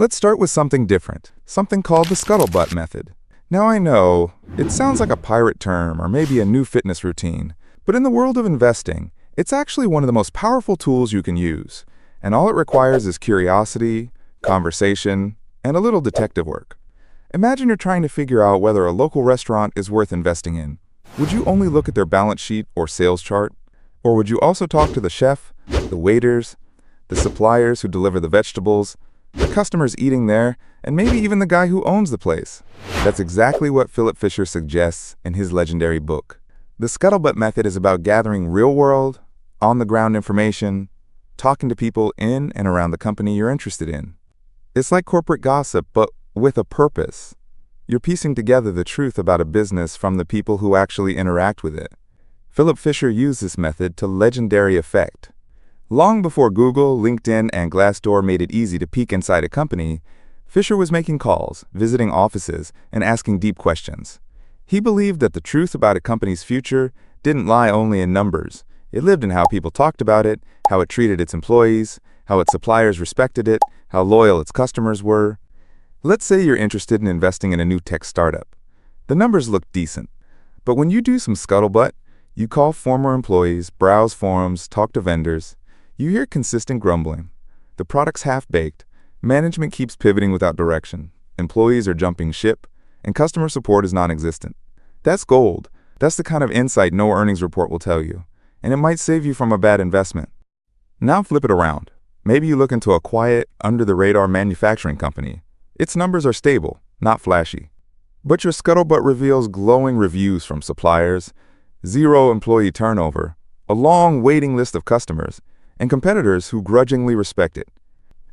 Let's start with something different, something called the scuttlebutt method. Now I know, it sounds like a pirate term or maybe a new fitness routine, but in the world of investing, it's actually one of the most powerful tools you can use, and all it requires is curiosity, conversation, and a little detective work. Imagine you're trying to figure out whether a local restaurant is worth investing in. Would you only look at their balance sheet or sales chart? Or would you also talk to the chef, the waiters, the suppliers who deliver the vegetables, the customers eating there, and maybe even the guy who owns the place? That's exactly what Philip Fisher suggests in his legendary book. The scuttlebutt method is about gathering real-world, on-the-ground information, talking to people in and around the company you're interested in. It's like corporate gossip, but with a purpose. You're piecing together the truth about a business from the people who actually interact with it. Philip Fisher used this method to legendary effect. Long before Google, LinkedIn, and Glassdoor made it easy to peek inside a company, Fisher was making calls, visiting offices, and asking deep questions. He believed that the truth about a company's future didn't lie only in numbers. It lived in how people talked about it, how it treated its employees, how its suppliers respected it, how loyal its customers were. Let's say you're interested in investing in a new tech startup. The numbers look decent, but when you do some scuttlebutt, you call former employees, browse forums, talk to vendors, you hear consistent grumbling. The product's half-baked, management keeps pivoting without direction, employees are jumping ship, and customer support is non-existent. That's gold. That's the kind of insight no earnings report will tell you, and it might save you from a bad investment. Now flip it around. Maybe you look into a quiet, under-the-radar manufacturing company. Its numbers are stable, not flashy. But your scuttlebutt reveals glowing reviews from suppliers, zero employee turnover, a long waiting list of customers, and competitors who grudgingly respect it.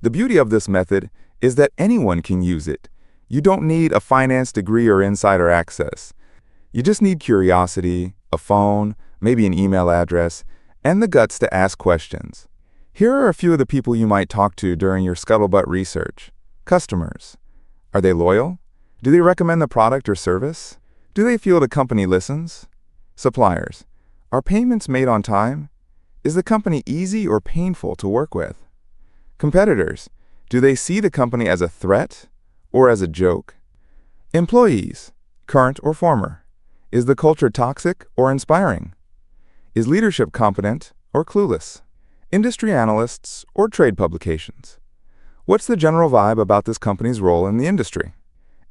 The beauty of this method is that anyone can use it. You don't need a finance degree or insider access. You just need curiosity, a phone, maybe an email address, and the guts to ask questions. Here are a few of the people you might talk to during your scuttlebutt research. Customers. Are they loyal? Do they recommend the product or service? Do they feel the company listens? Suppliers. Are payments made on time? Is the company easy or painful to work with? Competitors. Do they see the company as a threat or as a joke? Employees. Current or former. Is the culture toxic or inspiring? Is leadership competent or clueless? Industry analysts or trade publications. What's the general vibe about this company's role in the industry?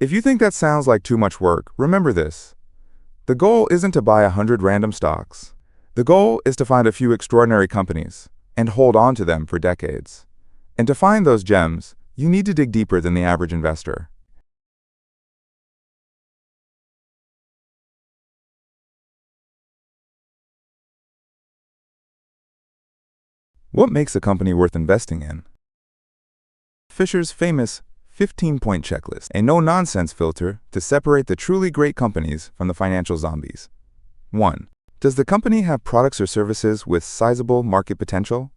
If you think that sounds like too much work, remember this. The goal isn't to buy 100 random stocks. The goal is to find a few extraordinary companies and hold on to them for decades. And to find those gems, you need to dig deeper than the average investor. What makes a company worth investing in? Fisher's famous 15-point checklist, a no-nonsense filter to separate the truly great companies from the financial zombies. 1. Does the company have products or services with sizable market potential?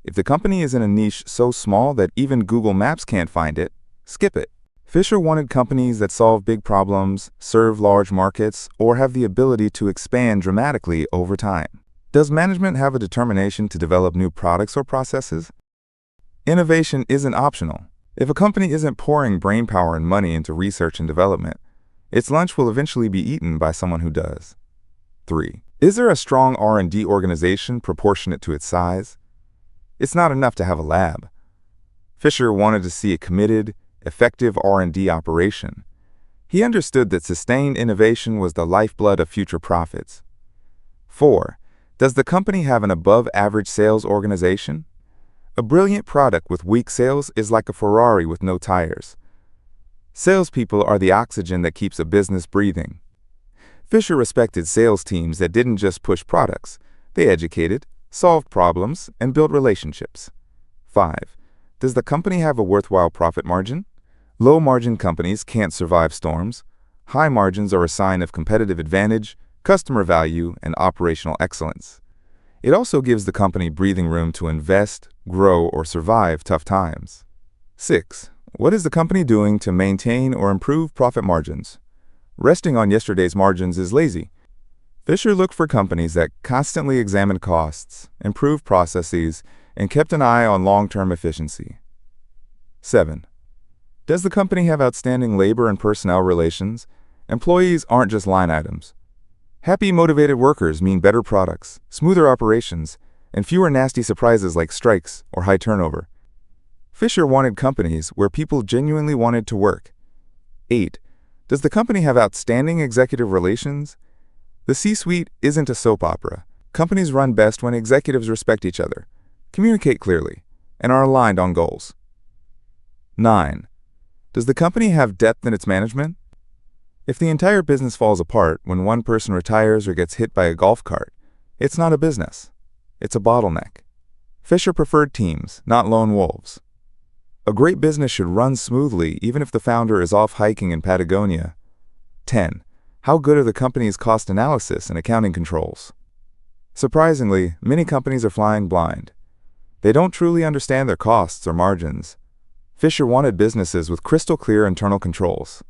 If the company is in a niche so small that even Google Maps can't find it, skip it. Fisher wanted companies that solve big problems, serve large markets, or have the ability to expand dramatically over time. Does management have a determination to develop new products or processes? Innovation isn't optional. If a company isn't pouring brainpower and money into research and development, its lunch will eventually be eaten by someone who does. 3. Is there a strong R&D organization proportionate to its size? It's not enough to have a lab. Fisher wanted to see a committed, effective R&D operation. He understood that sustained innovation was the lifeblood of future profits. 4. Does the company have an above-average sales organization? A brilliant product with weak sales is like a Ferrari with no tires. Salespeople are the oxygen that keeps a business breathing. Fisher respected sales teams that didn't just push products. They educated, solved problems, and built relationships. 5. Does the company have a worthwhile profit margin? Low-margin companies can't survive storms. High margins are a sign of competitive advantage, customer value, and operational excellence. It also gives the company breathing room to invest, grow, or survive tough times. 6. What is the company doing to maintain or improve profit margins? Resting on yesterday's margins is lazy. Fisher looked for companies that constantly examined costs, improved processes, and kept an eye on long-term efficiency. 7. Does the company have outstanding labor and personnel relations? Employees aren't just line items. Happy, motivated workers mean better products, smoother operations, and fewer nasty surprises like strikes or high turnover. Fisher wanted companies where people genuinely wanted to work. 8. Does the company have outstanding executive relations? The C-suite isn't a soap opera. Companies run best when executives respect each other, communicate clearly, and are aligned on goals. 9. Does the company have depth in its management? If the entire business falls apart when one person retires or gets hit by a golf cart, it's not a business. It's a bottleneck. Fisher preferred teams, not lone wolves. A great business should run smoothly even if the founder is off hiking in Patagonia. 10. How good are the company's cost analysis and accounting controls? Surprisingly, many companies are flying blind. They don't truly understand their costs or margins. Fisher wanted businesses with crystal clear internal controls.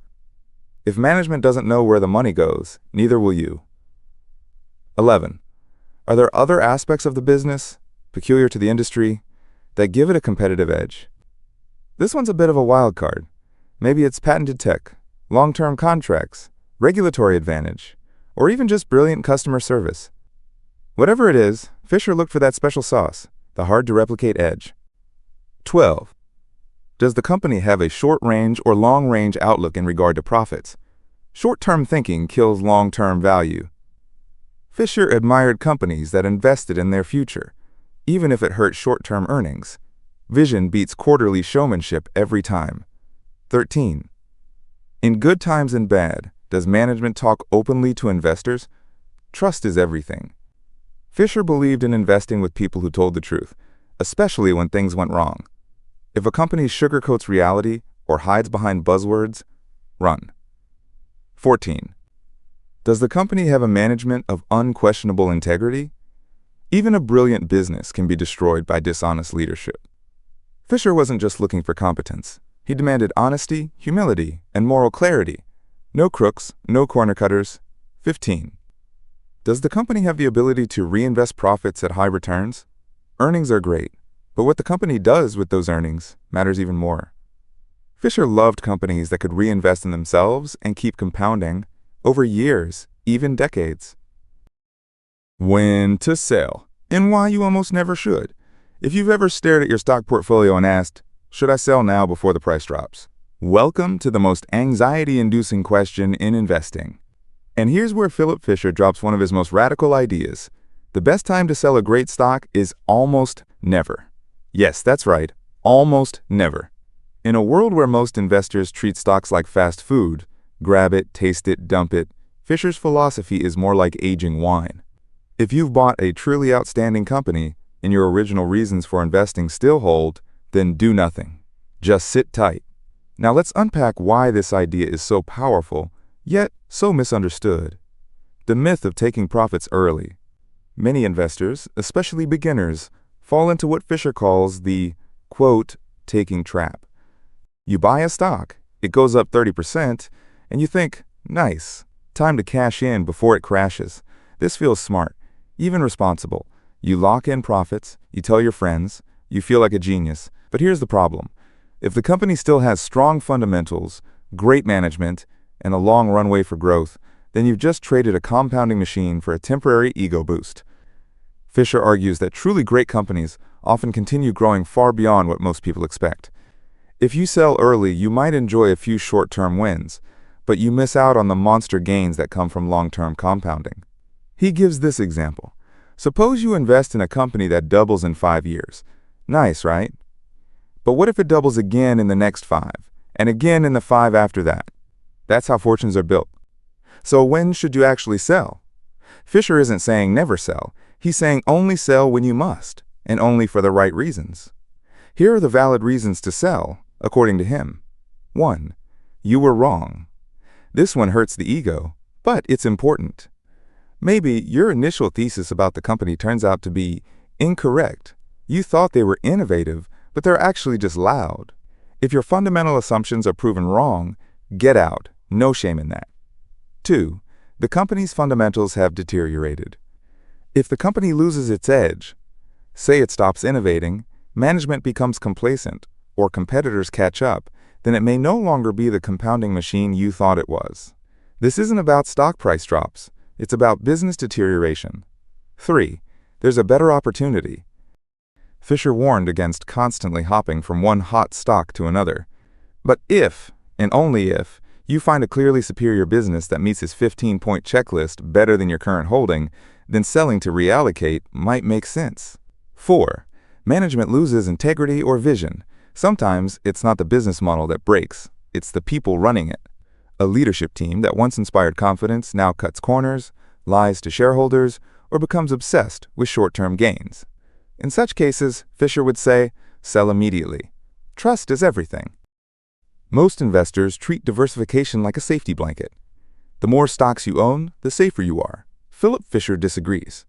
If management doesn't know where the money goes, neither will you. 11. Are there other aspects of the business, peculiar to the industry, that give it a competitive edge? This one's a bit of a wild card. Maybe it's patented tech, long-term contracts, regulatory advantage, or even just brilliant customer service. Whatever it is, Fisher looked for that special sauce, the hard-to-replicate edge. 12. Does the company have a short-range or long-range outlook in regard to profits? Short-term thinking kills long-term value. Fisher admired companies that invested in their future, even if it hurt short-term earnings. Vision beats quarterly showmanship every time. 13. In good times and bad, does management talk openly to investors? Trust is everything. Fisher believed in investing with people who told the truth, especially when things went wrong. If a company sugarcoats reality or hides behind buzzwords, run. 14. Does the company have a management of unquestionable integrity? Even a brilliant business can be destroyed by dishonest leadership. Fisher wasn't just looking for competence. He demanded honesty, humility, and moral clarity. No crooks, no corner cutters. 15. Does the company have the ability to reinvest profits at high returns? Earnings are great, but what the company does with those earnings matters even more. Fisher loved companies that could reinvest in themselves and keep compounding over years, even decades. When to sell, and why you almost never should. If you've ever stared at your stock portfolio and asked, should I sell now before the price drops? Welcome to the most anxiety-inducing question in investing. And here's where Philip Fisher drops one of his most radical ideas. The best time to sell a great stock is almost never. Yes, that's right, almost never. In a world where most investors treat stocks like fast food, grab it, taste it, dump it, Fisher's philosophy is more like aging wine. If you've bought a truly outstanding company and your original reasons for investing still hold, then do nothing. Just sit tight. Now let's unpack why this idea is so powerful, yet so misunderstood. The myth of taking profits early. Many investors, especially beginners, fall into what Fisher calls the, quote, taking trap. You buy a stock, it goes up 30%, and you think, nice, time to cash in before it crashes. This feels smart, even responsible. You lock in profits, you tell your friends, you feel like a genius. But here's the problem. If the company still has strong fundamentals, great management, and a long runway for growth, then you've just traded a compounding machine for a temporary ego boost. Fisher argues that truly great companies often continue growing far beyond what most people expect. If you sell early, you might enjoy a few short-term wins, but you miss out on the monster gains that come from long-term compounding. He gives this example. Suppose you invest in a company that doubles in 5 years. Nice, right? But what if it doubles again in the next 5, and again in the 5 after that? That's how fortunes are built. So when should you actually sell? Fisher isn't saying never sell. He's saying only sell when you must, and only for the right reasons. Here are the valid reasons to sell, according to him. 1. You were wrong. This one hurts the ego, but it's important. Maybe your initial thesis about the company turns out to be incorrect. You thought they were innovative, but they're actually just loud. If your fundamental assumptions are proven wrong, get out. No shame in that. 2. The company's fundamentals have deteriorated. If the company loses its edge, say it stops innovating, management becomes complacent, or competitors catch up, then it may no longer be the compounding machine you thought it was. This isn't about stock price drops. It's about business deterioration. 3. There's a better opportunity. Fisher warned against constantly hopping from one hot stock to another. But if, and only if, you find a clearly superior business that meets his 15-point checklist better than your current holding, then selling to reallocate might make sense. 4. Management loses integrity or vision. Sometimes it's not the business model that breaks, it's the people running it. A leadership team that once inspired confidence now cuts corners, lies to shareholders, or becomes obsessed with short-term gains. In such cases, Fisher would say, sell immediately. Trust is everything. Most investors treat diversification like a safety blanket. The more stocks you own, the safer you are. Philip Fisher disagrees.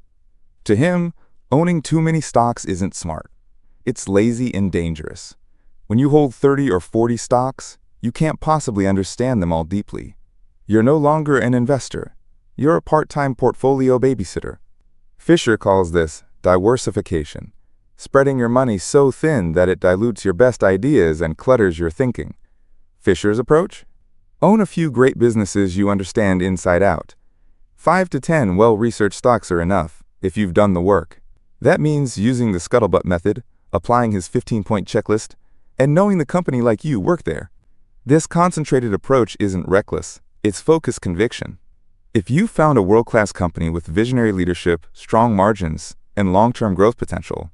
To him, owning too many stocks isn't smart. It's lazy and dangerous. When you hold 30 or 40 stocks, you can't possibly understand them all deeply. You're no longer an investor. You're a part-time portfolio babysitter. Fisher calls this diversification, spreading your money so thin that it dilutes your best ideas and clutters your thinking. Fisher's approach? Own a few great businesses you understand inside out. 5 to 10 well-researched stocks are enough if you've done the work. That means using the scuttlebutt method, applying his 15-point checklist, and knowing the company like you work there. This concentrated approach isn't reckless, it's focused conviction. If you found a world-class company with visionary leadership, strong margins, and long-term growth potential,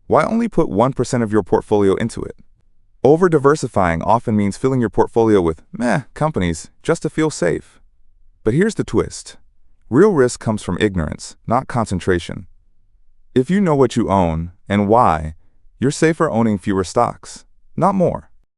why only put 1% of your portfolio into it? Over-diversifying often means filling your portfolio with meh companies just to feel safe. But here's the twist. Real risk comes from ignorance, not concentration. If you know what you own and why, you're safer owning fewer stocks, not more.